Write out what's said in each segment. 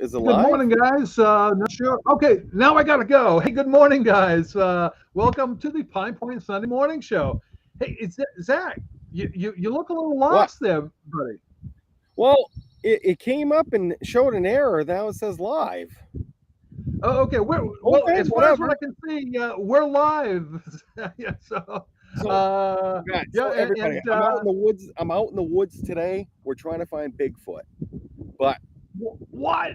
Is it Good live? morning, guys. Not sure. Okay, now I gotta go. Hey, good morning, guys. Welcome to the Pine Point Sunday Morning Show. Hey, it's Zach. You look a little What? lost there, buddy. Well, it came up and showed an error. Now it says live. Oh, okay. Well, Okay, as far as what whatever. I can see, we're live. Yeah. So, So, yeah, yeah, so everybody, and I'm out in the woods. I'm out in the woods today. We're trying to find Bigfoot, but what?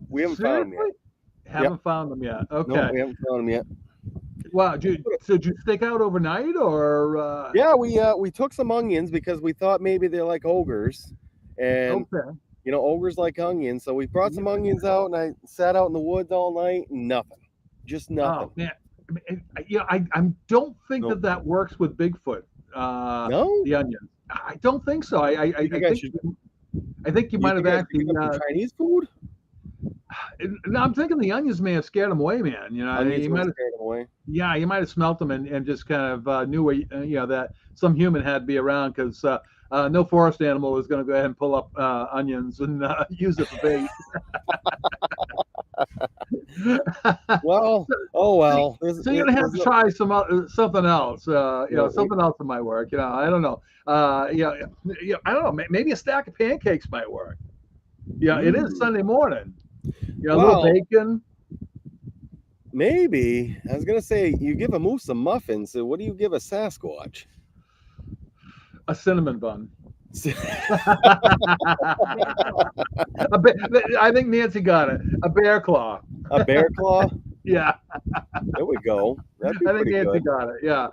we haven't found him yet. Seriously? Yep. Haven't found them yet. No, Okay. we haven't found him yet. Wow. So did you stake out overnight or? Yeah, we took some onions because we thought maybe they're like ogres, and Okay. ogres like onions. So we brought some onions out, and I sat out in the woods all night. And nothing, just nothing. Oh man, I don't think No, that works with Bigfoot. no. The onion. I don't think so. I You think I should? think you You might have think I should actually. give him some Chinese food? No, I'm thinking the onions may have scared him away, man. Onions You would might have have. scared him away. Yeah, you might have smelt them and just kind of knew where that some human had to be around because no forest animal was going to go ahead and pull up onions and use it for bait. Well, oh well. So you're gonna have to try something else. Something else that might work. I don't know. I don't know. Maybe a stack of pancakes might work. Yeah, it is Sunday morning. A little Well, bacon. maybe I was gonna say you give a moose some muffins. So what do you give a Sasquatch? A cinnamon bun. I think Nancy got it. A bear claw. A bear claw? Yeah, There we go. That'd be I think pretty Nancy good. got it. Yeah.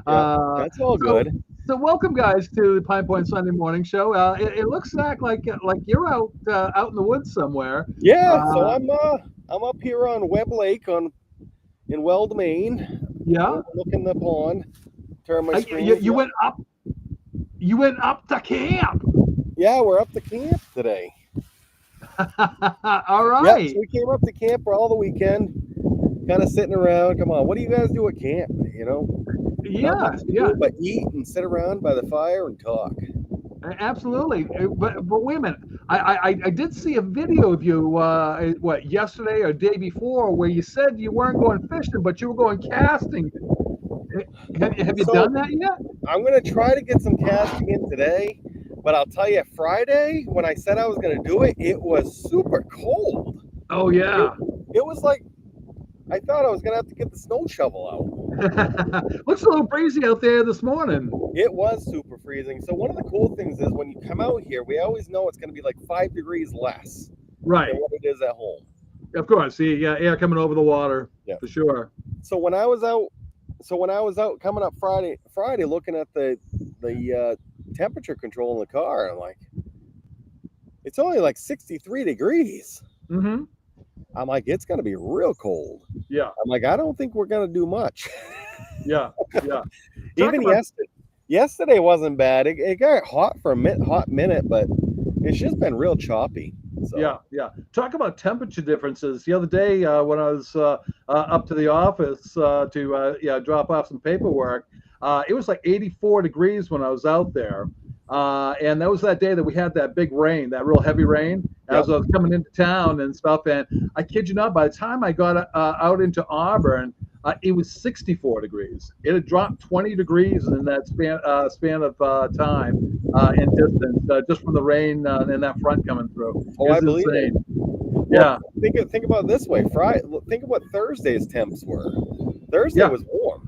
Yeah, that's all good. So welcome, guys, to the Pine Point Sunday Morning Show. It looks like you're out in the woods somewhere. Yeah, so I'm up here on Webb Lake in Weld, Maine. Yeah. Looking the pond. Turn my screen. You went up. You went up to camp. Yeah, we're up to camp today. All right. Yep, so we came up to camp for all the weekend, kind of sitting around. Come on, what do you guys do at camp? Not much to do but eat and sit around by the fire and talk. Absolutely. But wait a minute. I did see a video of you, yesterday or day before, where you said you weren't going fishing, but you were going casting. Have you done that yet? I'm going to try to get some casting in today, but I'll tell you, Friday, when I said I was going to do it, it was super cold. Oh, yeah. It was like, I thought I was going to have to get the snow shovel out. Looks a little breezy out there this morning. It was super freezing. So one of the cool things is when you come out here, we always know it's going to be like 5 degrees less right than what it is at home. Of course, the air coming over the water, for sure. So when I was out coming up Friday looking at the temperature control in the car, I'm like, it's only like 63 degrees. Mm-hmm. I'm like, it's going to be real cold. Yeah. I'm like, I don't think we're going to do much. Yeah. Even yesterday wasn't bad. It got hot for a hot minute, but it's just been real choppy. So. Yeah. Talk about temperature differences. The other day when I was up to the office to drop off some paperwork, it was like 84 degrees when I was out there. And that was that day that we had that big rain, that real heavy rain, as I was coming into town and stuff. And I kid you not, by the time I got out into Auburn, it was 64 degrees. It had dropped 20 degrees in that span of time and distance, just from the rain and that front coming through. Oh, I believe it. Yeah. Well, think about it this way. Think of what Thursday's temps were. Thursday was warm.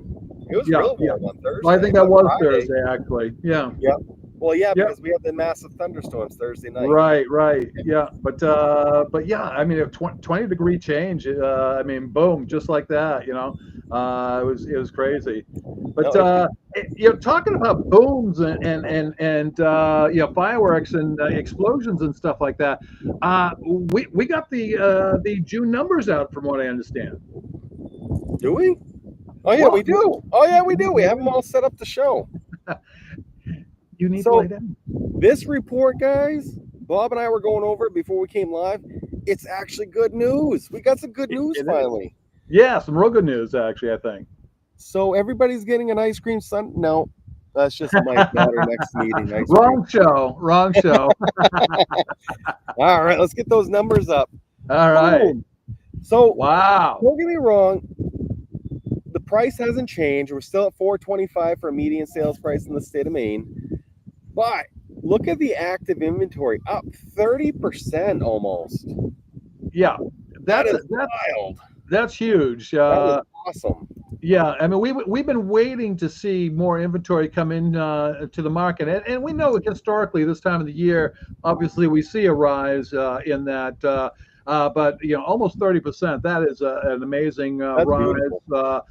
It was real warm on Thursday. Well, I think that was Friday. Thursday, actually. Yeah. Yep. Well, yeah, because we had the massive thunderstorms Thursday night. Right. Yeah, but yeah, I mean, a 20-degree change. I mean, boom, just like that. It was crazy. But talking about booms and fireworks and explosions and stuff like that. We got the June numbers out, from what I understand. Do we? Oh yeah, we do. Oh yeah, we do. We have them all set up to show. You need to lay down. This report, guys, Bob and I were going over it before we came live. It's actually good news. We got some good news finally. Yeah, some real good news, actually, I think. So everybody's getting an ice cream sundae. No, that's just Mike got our next meeting. Wrong show. All right, let's get those numbers up. All right. Boom. So Wow. don't get me wrong, the price hasn't changed. We're still at 425 for a median sales price in the state of Maine. But look at the active inventory, up 30% almost. Yeah. That That's is that's wild. that's huge. That is awesome. Yeah, I mean, we've been waiting to see more inventory come in to the market, and we know historically this time of the year, obviously we see a rise in that, but almost 30%. That is an amazing That's rise, beautiful.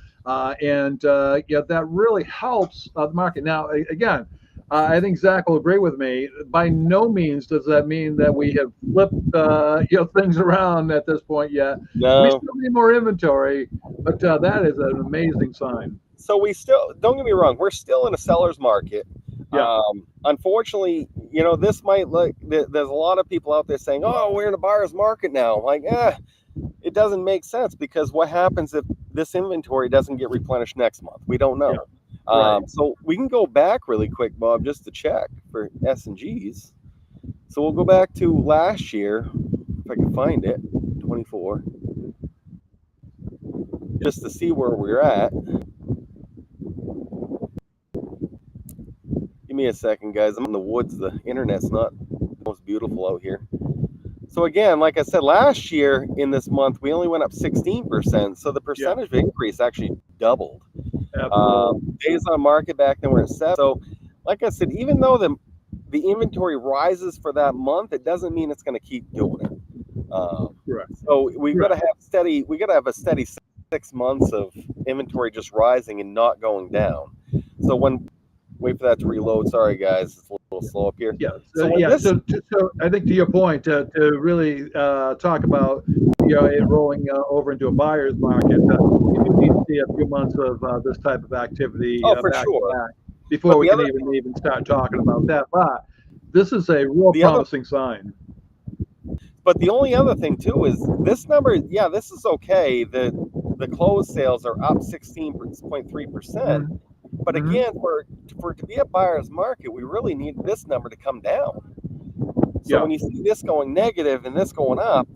and yeah, that really helps the market. Now, again, I think Zach will agree with me. By no means does that mean that we have flipped things around at this point yet. We No. still need more inventory, but that is an amazing sign. So we still, don't get me wrong, we're still in a seller's market. Yeah, Unfortunately, this might look, there's a lot of people out there saying, oh, we're in a buyer's market now. I'm like, it doesn't make sense, because what happens if this inventory doesn't get replenished next month? We don't yeah, know. right. So we can go back really quick, Bob, just to check for S and Gs. So we'll go back to last year, if I can find it, 24, just to see where we're at. Give me a second, guys. I'm in the woods. The internet's not the most beautiful out here. So again, like I said, last year in this month, we only went up 16%. So the Yeah, percentage of increase actually doubled. absolutely. Days on market back then were at 7. So like I said, even though the inventory rises for that month, it doesn't mean it's going to keep doing it. Correct. So we got to Correct. have a steady 6 months of inventory just rising and not going down. So wait for that to reload. Sorry, guys, it's a little slow up here. Yes. So when Yeah. this, So I think to your point, to really talk about it rolling over into a buyer's market, you do need to see a few months of this type of activity oh, for back to sure. back before But we the can other even start talking about that. But this is a real the other promising sign. but the only other thing too is this number. Yeah, this is okay. The closed sales are up 16.3%. Mm-hmm. But Mm-hmm. again, for it to be a buyer's market, we really need this number to come down. So Yeah. when you see this going negative and this going up,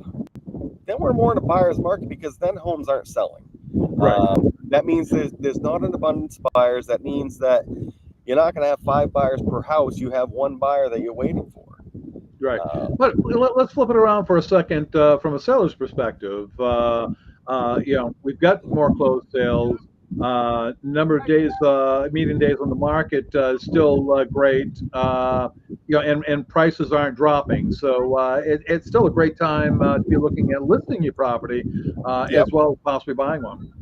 then we're more in a buyer's market, because then homes aren't selling. Right. That means there's not an abundance of buyers. That means that you're not going to have 5 buyers per house. You have 1 buyer that you're waiting for. Right. Uh, But let's flip it around for a second from a seller's perspective. We've got more closed sales. Number of days, median days on the market is still great. And prices aren't dropping. So it's still a great time to be looking at listing your property yep, as well as possibly buying one.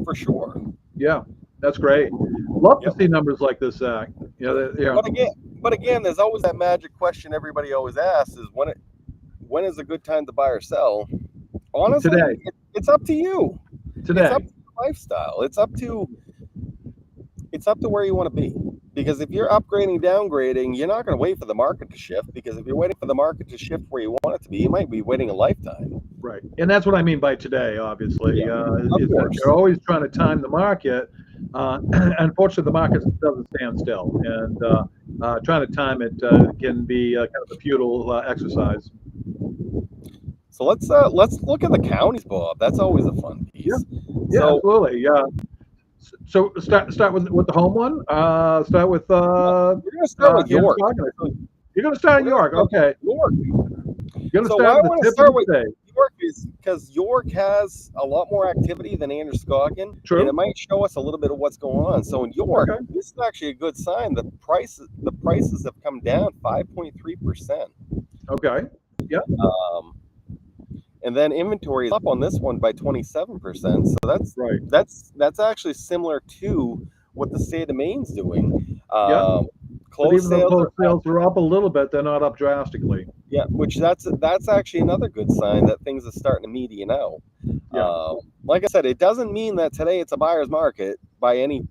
for sure. Yeah, that's great. Love to Yep. see numbers like this, Zach. But again, there's always that magic question everybody always asks: is when is a good time to buy or sell? Honestly, Today, it's up to you. It's up today. to your lifestyle. It's up to where you want to be. Because if you're upgrading, downgrading, you're not going to wait for the market to shift. Because if you're waiting for the market to shift where you want it to be, you might be waiting a lifetime. Right. And that's what I mean by today, obviously, Yeah, of is that course. you're always trying to time the market. Unfortunately, the market doesn't stand still, and trying to time it can be kind of a futile exercise. So let's look at the counties, Bob. That's always a fun Yeah, piece. yeah, So absolutely. Yeah. So start with the home one. Start with we're going to start with York. So You're going to start in we're going to York. start Okay. with York. You're going to So why start I at the want to tip of start the with state. York is because York has a lot more activity than Androscoggin, and it True. might show us a little bit of what's going on. So in York, Okay. this is actually a good sign. The prices have come down 5.3%. Okay. Yeah. Um, and then inventory is up on this one by 27%. So Right. that's actually similar to what the state of Maine's doing. Yeah. But Closed even though sales are closed up. sales are up a little bit, they're not up drastically. Yeah, which that's actually another good sign that things are starting to median out. Yeah. Like I said, it doesn't mean that today it's a buyer's market by any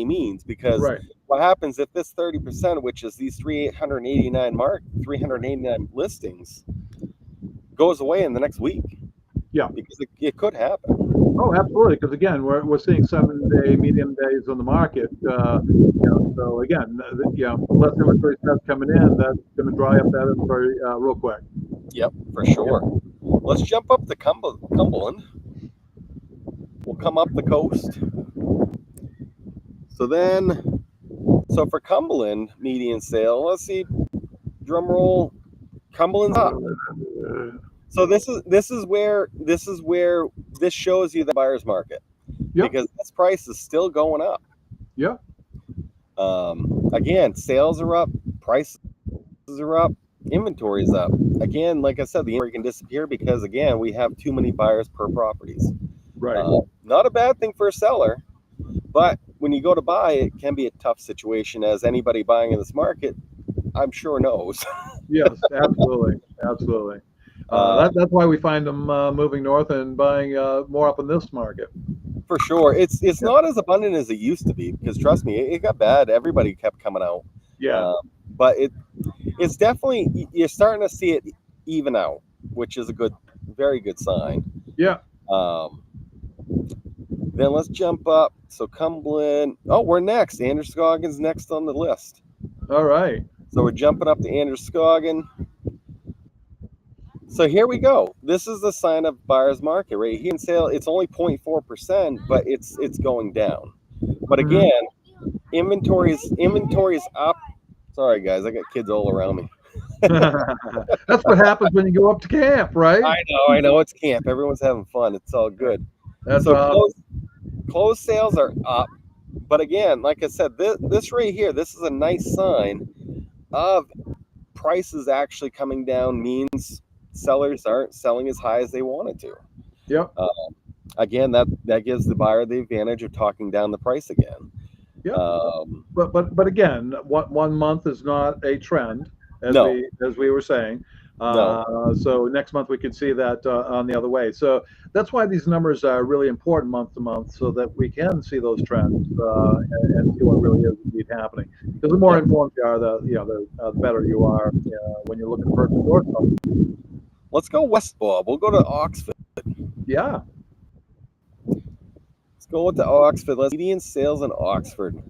means, because Right. what happens if this 30%, which is these 389 listings, goes away in the next week? Yeah. Because it could happen. Oh, absolutely. Because again, we're seeing 7-day median days on the market. So again, less inventory starts coming in, that's going to dry up that inventory real quick. Yep, for sure. let's jump up to Cumberland. We'll come up the coast. So for Cumberland median sale, let's see, drum roll, Cumberland's up. So this is where this shows you the buyer's market, because this price is still going up. Yeah. Again, sales are up, prices are up, inventory is up. Again, like I said, the inventory can disappear because again we have too many buyers per properties. Right. Not a bad thing for a seller, but when you go to buy, it can be a tough situation, as anybody buying in this market, I'm sure knows. Yes, absolutely, absolutely. That's why we find them moving north and buying more up in this market. For sure, it's not as abundant as it used to be, because trust me, it got bad. Everybody kept coming out. Yeah. But it's definitely, you're starting to see it even out, which is a very good sign. Yeah. Then let's jump up. So Cumberland. Oh, we're next. Androscoggin's next on the list. All right. So we're jumping up to Androscoggin. So here we go. This is the sign of buyer's market right here. In sale, it's only 0.4%, but it's going down. But again, inventory is up. Sorry guys, I got kids all around me. That's what happens when you go up to camp, right? I know it's camp. Everyone's having fun. It's all good. That's so closed sales are up. But again, like I said, this right here, this is a nice sign of prices actually coming down, means sellers aren't selling as high as they wanted to. Yep. Again, that gives the buyer the advantage of talking down the price again. Yep. But again, 1 month is not a trend, as we were saying. So next month we could see that on the other way. So that's why these numbers are really important month to month, so that we can see those trends and see what really is indeed happening. Because the more informed you are, the better you are when you're looking to purchase or something. Let's go west, Bob. We'll go to Oxford. Yeah. Let's go with the Oxford. Median sales in Oxford.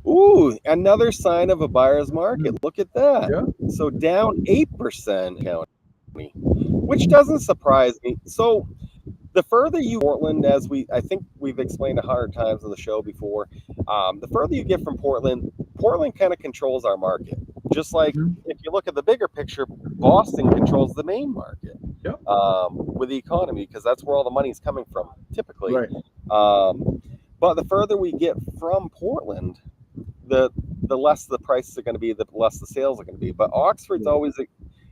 Ooh, another sign of a buyer's market. Look at that. Yeah. So down 8% county, which doesn't surprise me. So the further you Portland, as I think we've explained 100 times on the show before, the further you get from Portland kind of controls our market. Just like if you look at the bigger picture, Boston controls the main market with the economy, because that's where all the money's coming from, typically. Right. But the further we get from Portland, the less the prices are going to be, the less the sales are going to be. But Oxford's always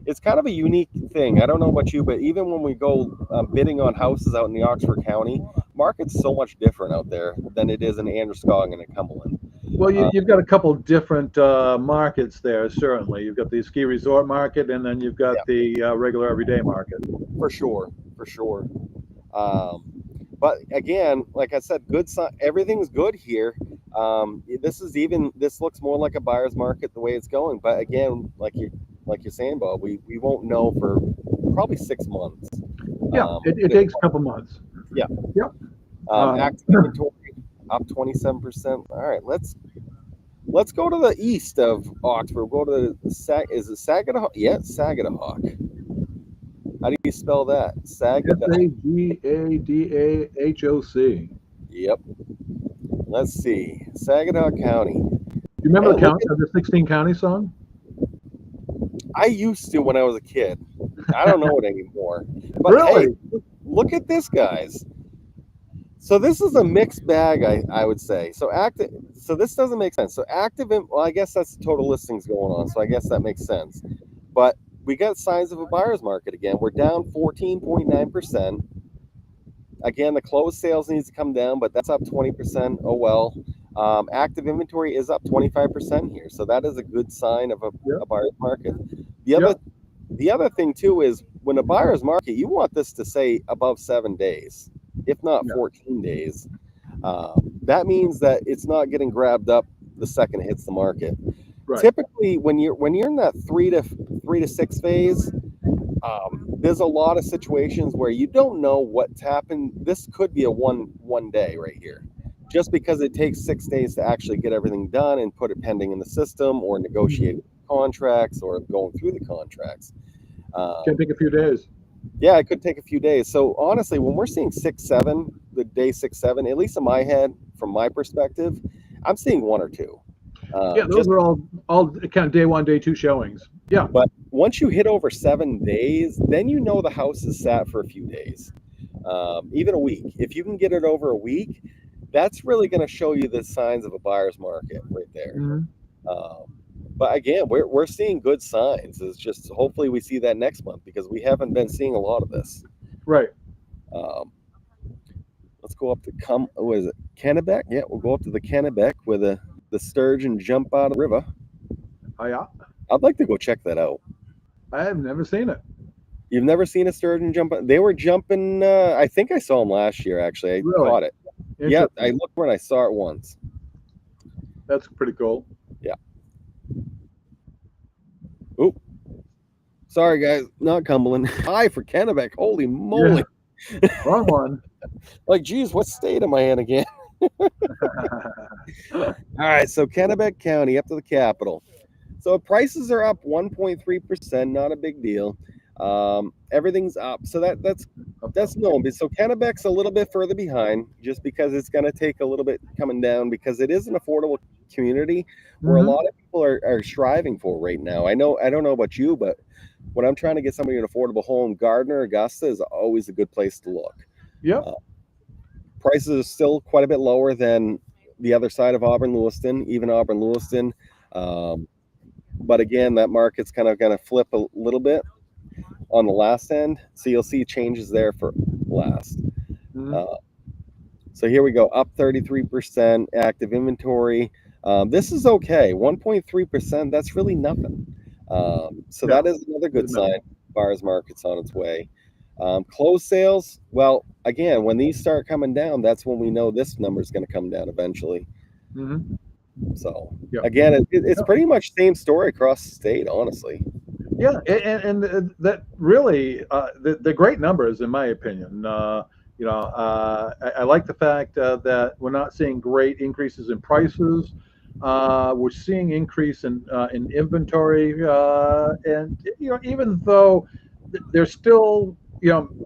it's kind of a unique thing. I don't know about you, but even when we go bidding on houses out in the Oxford County, market's so much different out there than it is in Androscoggin and Cumberland. Well, you've got a couple different markets there, certainly. You've got the ski resort market, and then you've got the regular everyday market. For sure. But again, like I said, everything's good here. This looks more like a buyer's market the way it's going. But again, like you're saying, Bob, we won't know for probably 6 months. Yeah, it takes a couple months. Yeah. Yep. Active inventory up 27%. All right, let's go to the east of Oxford. We'll go to is it Sagadahoc? Yeah, Sagadahoc. How do you spell that? Sagadahoc. Yep. Let's see. Sagadahoc County. Do you remember the 16 County song? I used to when I was a kid. I don't know it anymore. But really? Hey, look at this, guys. So this is a mixed bag, I would say. So this doesn't make sense. So well, I guess that's total listings going on. So I guess that makes sense. But we got signs of a buyer's market again. We're down 14.9%. Again, the closed sales needs to come down, but that's up 20%. Oh well. Active inventory is up 25% here. So that is a good sign of a buyer's market. The other thing too is, when a buyer's market, you want this to say above 7 days, if not 14 days. That means that it's not getting grabbed up the second it hits the market. Right. Typically, when you're in that 3 to 6 phase, there's a lot of situations where you don't know what's happened. This could be a one day right here, just because it takes 6 days to actually get everything done and put it pending in the system, or negotiate contracts, or going through the contracts. Can take a few days. Yeah, it could take a few days. So honestly, when we're seeing 6, 7, the day 6, 7, at least in my head, from my perspective, I'm seeing one or two. Yeah, those Just are all kind of day one, day two showings. Yeah. but once you hit over 7 days, then you know the house is sat for a few days, even a week. If you can get it over a week, that's really going to show you the signs of a buyer's market right there. Hmm. Um, but again, we're seeing good signs. It's just hopefully we see that next month because we haven't been seeing a lot of this. Right. Um, let's go up to what is it? Kennebec? Yeah, we'll go up to the Kennebec where the sturgeon jump out of the river. Oh, yeah. I'd like to go check that out. I have never seen it. You've never seen a sturgeon jump? They were jumping. I think I saw them last year. Actually, I Really? caught it. Yeah, I Interesting. looked when I saw it once. That's pretty cool. Yeah. Oop. Sorry, guys. Not Cumberland. Hi for Kennebec. Holy moly! Yeah. Wrong one. Like, geez, what state am I in again? All right, so Kennebec County up to the capital. So prices are up 1.3%. Not a big deal. Everything's up. So that's known. So Kennebec's a little bit further behind, just because it's going to take a little bit coming down because it is an affordable community where a Hmm. lot of people are striving for right now. I don't know about you, but when I'm trying to get somebody an affordable home, Gardner, Augusta is always a good place to look. Yep. Uh, prices are still quite a bit lower than the other side of Auburn Lewiston, even Auburn Lewiston. Um, but again, that market's kind of going to flip a little bit on the last end, so you'll see changes there for last. Hmm. Uh, so here we go, up 33%, active inventory. This is okay, 1.3%. That's really nothing. So Yeah. that is another good Good sign. number. Buyer's market's on its way. Closed sales. Well, again, when these start coming down, that's when we know this number is going to come down eventually. Hmm. So Yeah. again, it's Yeah. pretty much same story across the state, honestly. Yeah, and that really they're great numbers in my opinion. I like the fact that we're not seeing great increases in prices. We're seeing increase in inventory, and even though there's still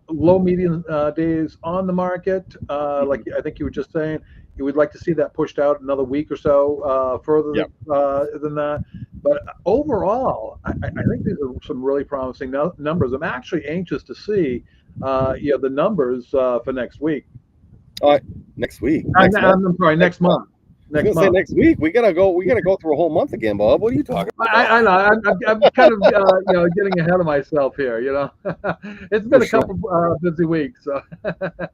low median days on the market, like Mhm. I think you were just saying, you would like to see that pushed out another week or so further Yep. than that. But overall, I think these are some really promising numbers. I'm actually anxious to see, the numbers for next week. Next week, next month, I'm sorry, next next month. month. I was Next gonna say month. next week. We gotta go. We gotta go through a whole month again, Bob. What are you talking about? I know. I'm kind of getting ahead of myself here. It's For been a sure, couple busy weeks. So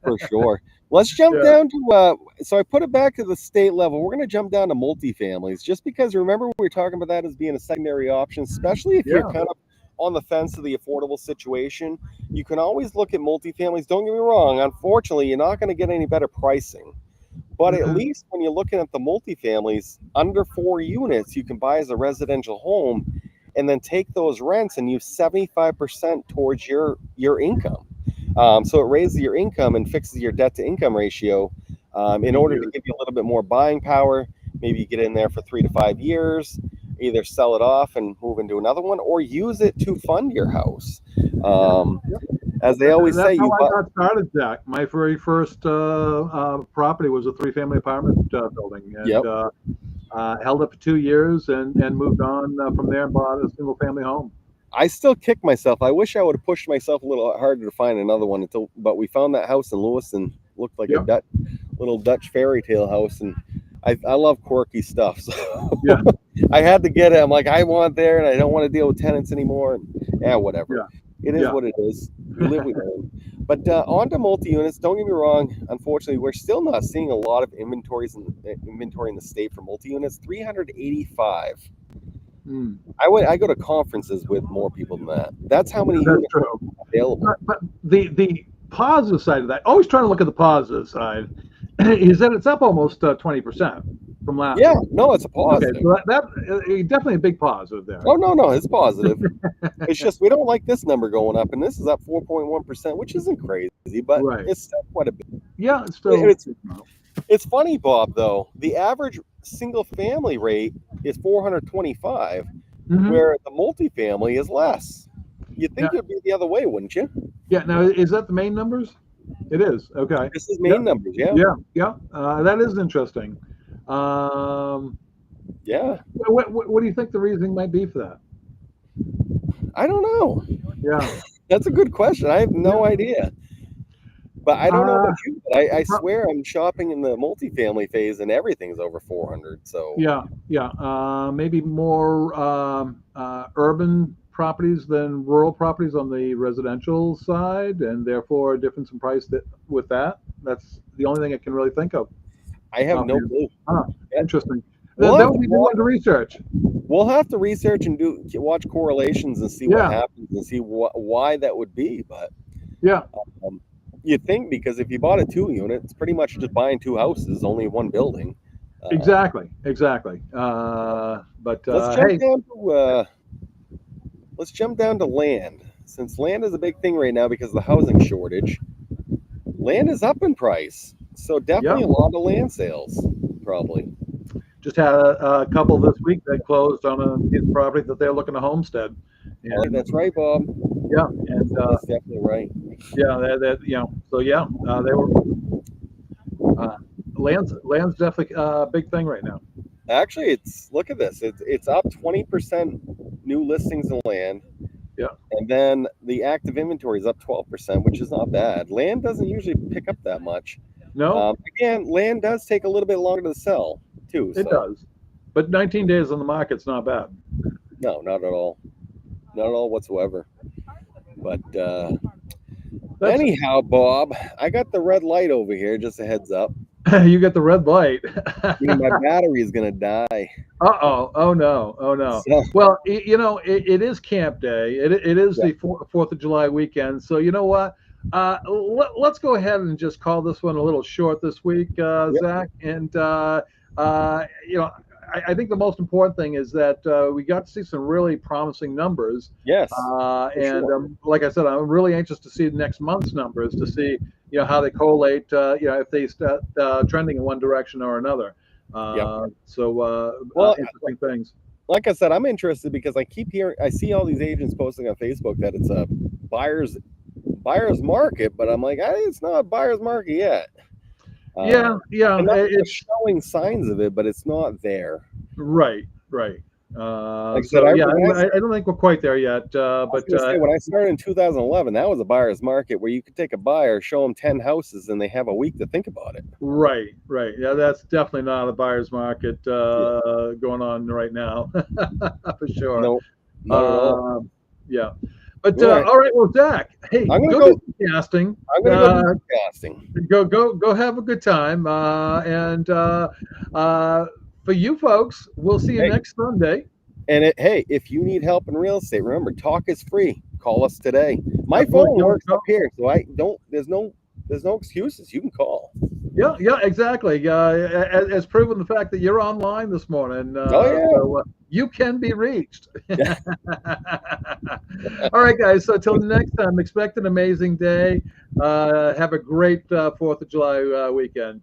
for sure. Let's jump yeah, down to. So I put it back to the state level. We're gonna jump down to multifamilies, just because remember we were talking about that as being a secondary option, especially if you're yeah. kind of on the fence of the affordable situation. You can always look at multifamilies. Don't get me wrong. Unfortunately, you're not going to get any better pricing. But at Hmm. least when you're looking at the multifamilies, under 4 units, you can buy as a residential home and then take those rents and use 75% towards your income. So it raises your income and fixes your debt to income ratio in order to Huge. give you a little bit more buying power. Maybe you get in there for 3 to 5 years, either sell it off and move into another one or use it to fund your house. Yeah. Um, Yeah. as they always That's say, how you I buy. got started, Jack. My very first property was a three-family apartment building, and Yep. held it for 2 years and moved on from there and bought a single-family home. I still kick myself. I wish I would have pushed myself a little harder to find another one but we found that house in Lewiston. Looked like a Yep. little Dutch fairy tale house, and I love quirky stuff. So Yeah. I had to get it. I'm like, I want there, and I don't want to deal with tenants anymore. Yeah, whatever. Yeah. It is Yeah. what it is. We live, we learn. But on to multi-units. Don't get me wrong. Unfortunately, we're still not seeing a lot of inventory in the state for multi-units. 385. Mm. I go to conferences with more people than that. That's how many That's units true. are available. But the positive side of that, always trying to look at the positive side, is that it's up almost 20% from last Yeah, year. no, it's a Okay, positive. so that definitely a big positive there. Oh no, it's positive. It's just we don't like this number going up, and this is up 4.1%, which isn't crazy, but Right. it's still quite a bit. Yeah, it's And still. it's funny, Bob. Though the average single family rate is 425, Hmm. where the multifamily is less. You'd Yeah, think it'd be the other way, wouldn't you? Yeah. Now, is that the main numbers? It is. Okay. This is Yeah. main numbers. Yeah. Yeah. Yeah. That is interesting. Um, Yeah. what do you think the reasoning might be for that? I don't know. Yeah. That's a good question. I have Yeah. no idea. But I don't know Uh, about you, but I pro- swear I'm shopping in the multifamily phase and everything's over 400. So yeah. Yeah. Maybe more urban properties than rural properties on the residential side, and therefore a difference in price with that. That's the only thing I can really think of. I have no Offhand. clue. Huh. Yeah. Interesting. We'll That have to would be a good wa- one to research. we'll have to research and watch correlations and see what Yeah. happens and see why that would be. But Yeah. um, you think because if you bought a 2 unit, it's pretty much just buying two houses, only one building. Um, Exactly. Exactly. But let's jump hey, down to land, since land is a big thing right now because of the housing shortage. Land is up in price, so yeah. definitely a lot of land sales, probably. Just had a couple this week that closed on a piece of property that they're looking to homestead, Oh, and that's right, Bob. yeah, and That's definitely right. yeah, so yeah, they were land's definitely a big thing right now. Actually, look at this. It's up 20% new listings in land, Yeah, and then the active inventory is up 12%, which is not bad. Land doesn't usually pick up that much. no, Again, land does take a little bit longer to sell too. it So does, but 19 days on the market's not bad. no, not at all, not at all whatsoever. But That's anyhow, Bob, I got the red light over here. Just a heads up. you get the red light. My battery is gonna die. Uh-oh. Oh no. Oh no. So Well, it is camp day. It is yeah, the 4th of July weekend. So you know what? Let's go ahead and just call this one a little short this week, yep, Zach. And you know, I think the most important thing is that we got to see some really promising numbers. yes, for And sure. like I said, I'm really anxious to see next month's numbers to see how they correlate. If they start trending in one direction or another. Yep. Well, Interesting things. like I said, I'm interested because I see all these agents posting on Facebook that it's a buyer's market, but I'm like, it's not a buyer's market yet. Yeah, yeah, And not that they're it's showing signs of it, but it's not there. right, right. Like I said, So yeah, I don't think we're quite there yet. I was But going to say, when I started in 2011, that was a buyer's market where you could take a buyer, show them 10 houses, and they have a week to think about it. right, right. Yeah, that's definitely not a buyer's market Yeah. going on right now, for sure. No, not at all. Yeah. But All right. all right, well, Zach, hey, I'm gonna go go. do some casting. I'm gonna go do some casting. Go have a good time. And for you folks, we'll see you Hey, next Sunday. and hey, if you need help in real estate, remember, talk is free. Call us today. My Absolutely. phone works up here, so I don't. There's no excuses. You can call. Yeah, yeah, exactly. As proven the fact that you're online this morning, Oh yeah. so you can be reached. All right, guys. So till next time, expect an amazing day. Have a great 4th of July weekend.